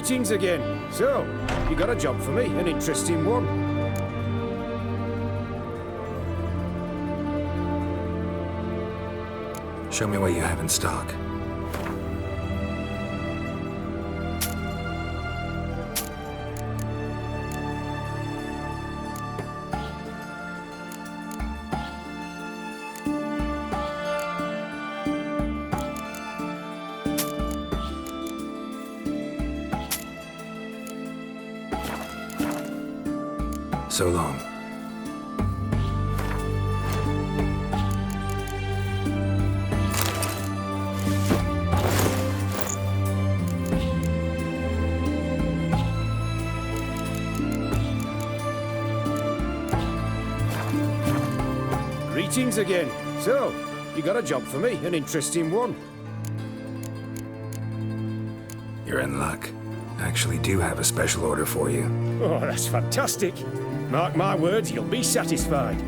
Greetings again. So, you got a job for me, an interesting one. Show me what you have in stock. So long. Greetings again. So, you got a job for me, an interesting one. You're in luck. I actually do have a special order for you. Oh, that's fantastic. Mark my words, you'll be satisfied.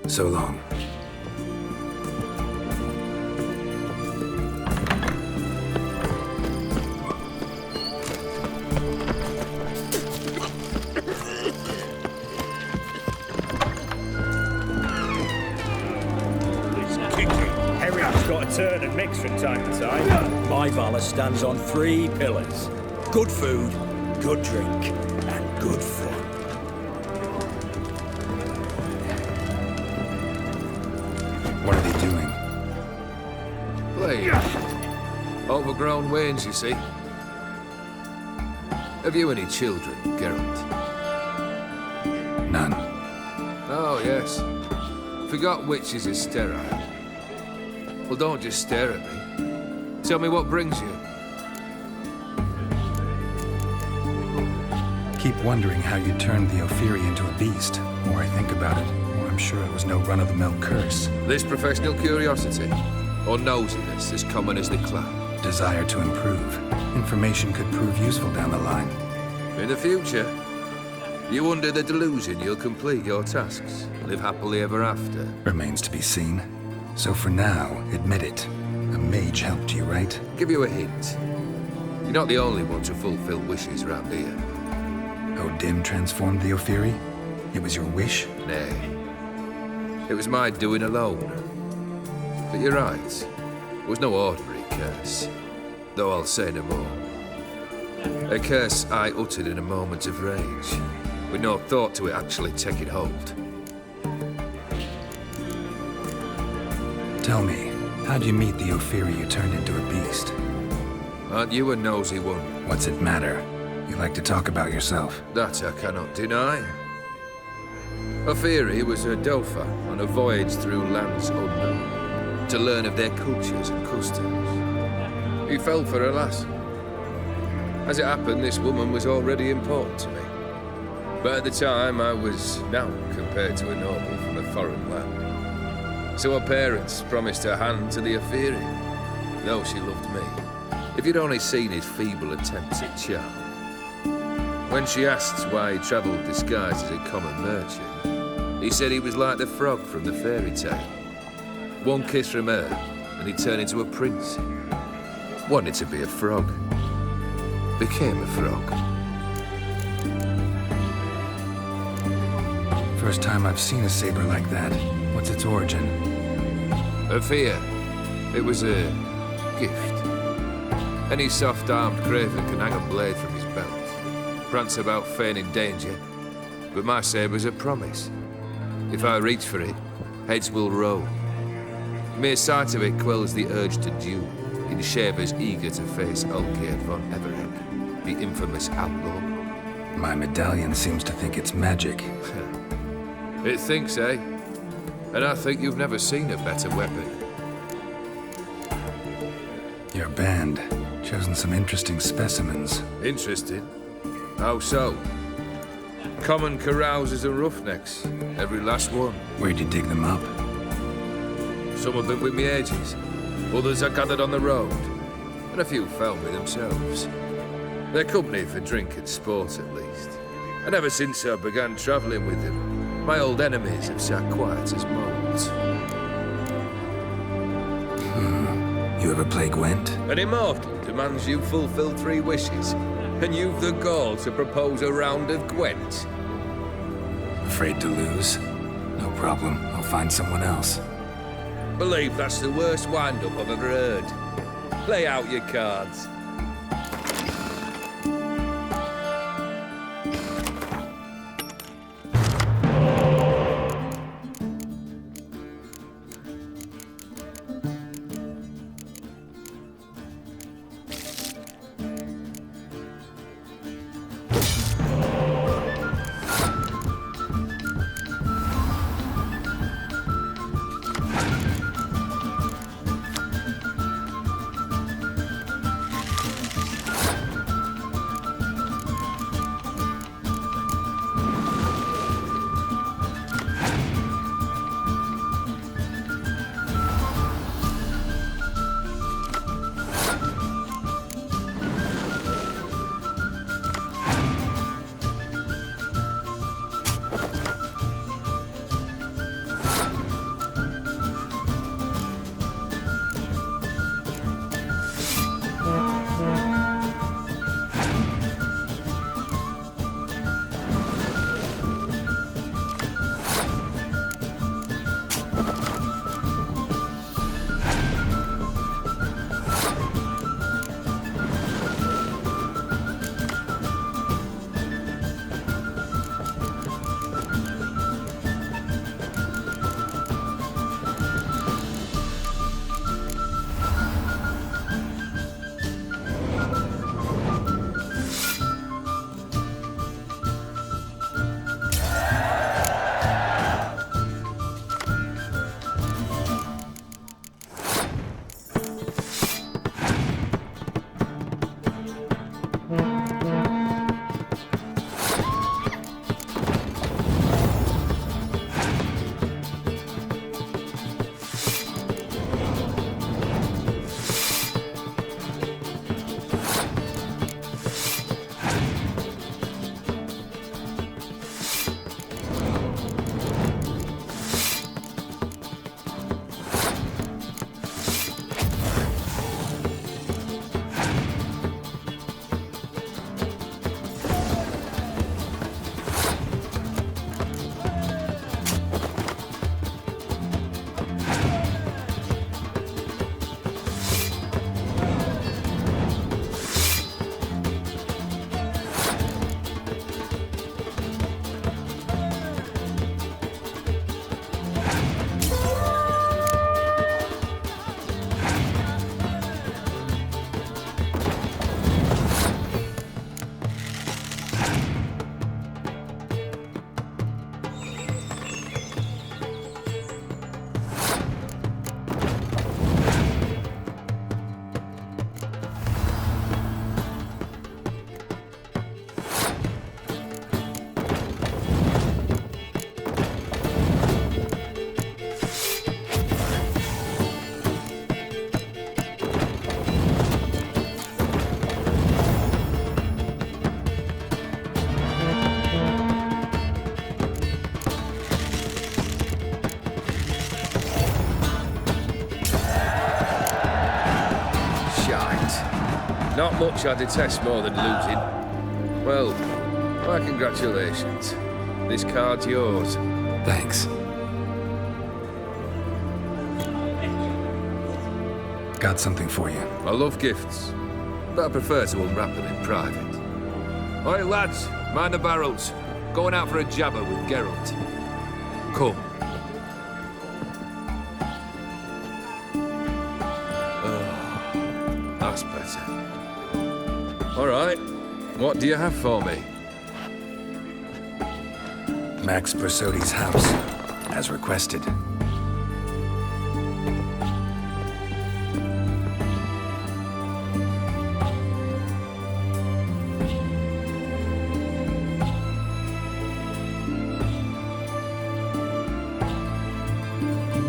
So long. Got to turn and mix from time to time. My Valor stands on 3 pillars. Good food, good drink, and good fun. What are they doing? Playing. Overgrown wains, you see. Have you any children, Geralt? None. Oh, yes. Forgot witches are sterile. Well, don't just stare at me. Tell me what brings you. Keep wondering how you turned the Ophiri into a beast. The more I think about it, the more I'm sure it was no run-of-the-mill curse. This professional curiosity, or nosiness as common as the cloud. Desire to improve. Information could prove useful down the line. In the future, you under the delusion you'll complete your tasks, live happily ever after. Remains to be seen. So for now, admit it. A mage helped you, right? Give you a hint. You're not the only one to fulfill wishes around here. O'Dim transformed the Ophiri? It was your wish? Nay. It was my doing alone. But you're right. It was no ordinary curse. Though I'll say no more. A curse I uttered in a moment of rage, with no thought to it actually taking hold. Tell me, how'd you meet the Ophiri you turned into a beast? Aren't you a nosy one? What's it matter? You like to talk about yourself. That I cannot deny. Ophiri was a Dauphin on a voyage through lands unknown, to learn of their cultures and customs. He fell for a lass. As it happened, this woman was already important to me. But at the time, I was now compared to a noble from a foreign land. So her parents promised her hand to the Ophiri, though she loved me. If you'd only seen his feeble attempts at charm. When she asked why he travelled disguised as a common merchant, he said he was like the frog from the fairy tale. One kiss from her, and he turned into a prince. Wanted to be a frog. Became a frog. First time I've seen a saber like that. What's its origin? A fear. It was a gift. Any soft-armed craven can hang a blade from his belt, prance about feigning danger, but my saber's a promise. If I reach for it, heads will roll. Mere sight of it quells the urge to duel, in shavers eager to face Ulcair von Everegg, the infamous outlaw. My medallion seems to think it's magic. It thinks, eh? And I think you've never seen a better weapon. Your band, chosen some interesting specimens. Interesting? How so? Common carousers and roughnecks, every last one. Where'd you dig them up? some of them with me ages. Others I gathered on the road, and a few found me themselves. Their company for drink and sport, at least. And ever since I began travelling with them, my old enemies have sat quiet as moles. You ever play Gwent? An immortal demands you fulfill 3 wishes, and you've the gall to propose a round of Gwent. Afraid to lose? No problem. I'll find someone else. Believe that's the worst wind-up I've ever heard. Play out your cards. Not much I detest more than losing. Well, my congratulations. This card's yours. Thanks. Got something for you. I love gifts, but I prefer to unwrap them in private. Oi, lads, mind the barrels. Going out for a jabber with Geralt. Come. Oh, that's better. All right, what do you have for me? Max Bersodi's house, as requested.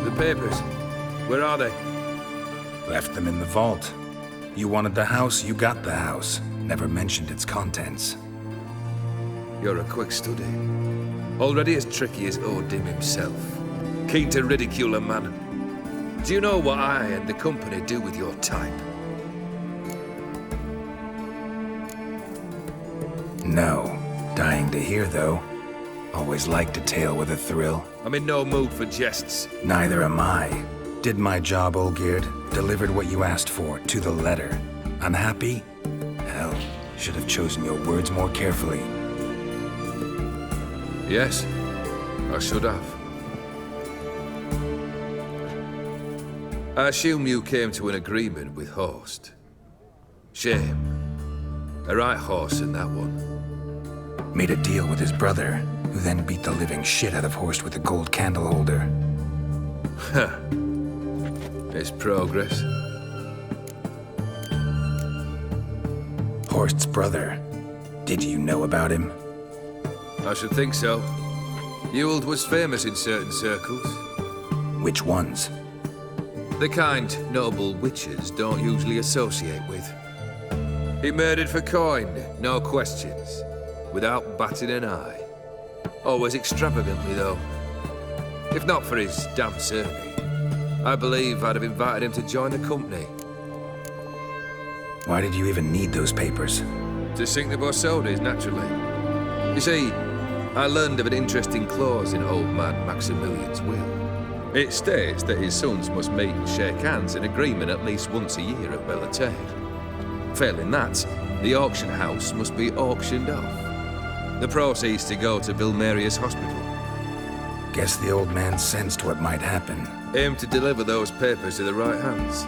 The papers. Where are they? Left them in the vault. You wanted the house, you got the house. Never mentioned its contents. You're a quick study. Already as tricky as Odin himself. Keen to ridicule a man. Do you know what I and the company do with your type? No. Dying to hear, though. Always liked a tale with a thrill. I'm in no mood for jests. Neither am I. Did my job, Olgierd. Delivered what you asked for, to the letter. Unhappy? Hell, should have chosen your words more carefully. Yes, I should have. I assume you came to an agreement with Horst. Shame. A right horse in that one. Made a deal with his brother, who then beat the living shit out of Horst with a gold candle holder. Huh. It's progress. Horst's brother. Did you know about him? I should think so. Ewald was famous in certain circles. Which ones? The kind noble witches don't usually associate with. He murdered for coin, no questions, without batting an eye. Always extravagantly, though. If not for his damn surname, I believe I'd have invited him to join the company. Why did you even need those papers? To sink the Borsodis, naturally. You see, I learned of an interesting clause in old man Maximilian's will. It states that his sons must meet and shake hands in agreement at least once a year at Belleterre. Failing that, the auction house must be auctioned off. The proceeds to go to Vilmerius Hospital. Guess the old man sensed what might happen. Aimed to deliver those papers to the right hands.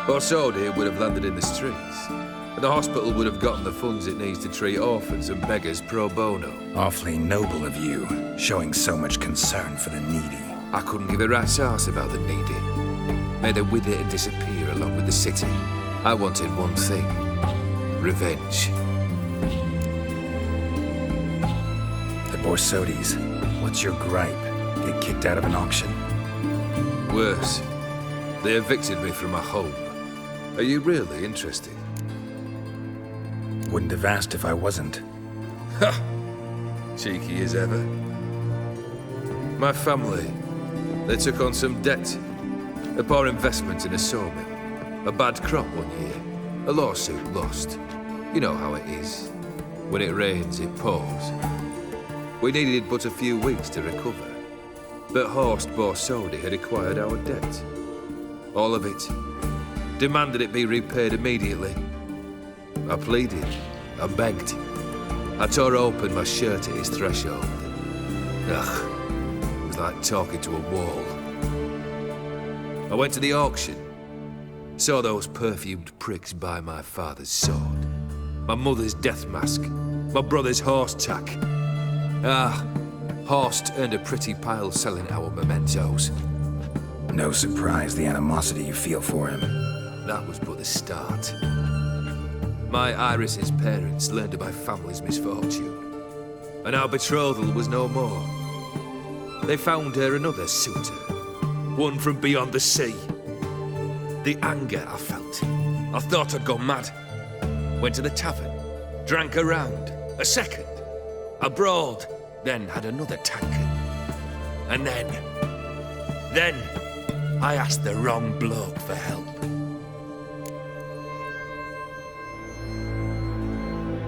Borsodi would have landed in the streets, and the hospital would have gotten the funds it needs to treat orphans and beggars pro bono. Awfully noble of you, showing so much concern for the needy. I couldn't give a rat's ass about the needy. May they wither and disappear along with the city. I wanted one thing. Revenge. The Borsodis. What's your gripe? Get kicked out of an auction? Worse. They evicted me from my home. Are you really interested? Wouldn't have asked if I wasn't. Ha! Cheeky as ever. My family, they took on some debt. A poor investment in a sawmill. A bad crop one year. A lawsuit lost. You know how it is. When it rains, it pours. We needed but a few weeks to recover. But Horst Borsodi had acquired our debt. All of it. Demanded it be repaid immediately. I pleaded. I begged. I tore open my shirt at his threshold. Ugh. It was like talking to a wall. I went to the auction. Saw those perfumed pricks buy my father's sword. My mother's death mask. My brother's horse tack. Ah, Horst earned a pretty pile selling our mementos. No surprise the animosity you feel for him. That was but the start. My Iris's parents learned of my family's misfortune, and our betrothal was no more. They found her another suitor, one from beyond the sea. The anger I felt. I thought I'd gone mad. Went to the tavern, drank a round, a second, a brawled, then had another tankard. And then I asked the wrong bloke for help.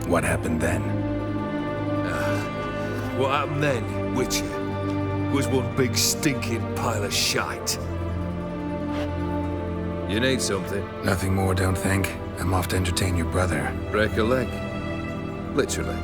What happened then? What happened then, Witcher, was one big stinking pile of shite. You need something? Nothing more, don't think. I'm off to entertain your brother. Break a leg? Literally.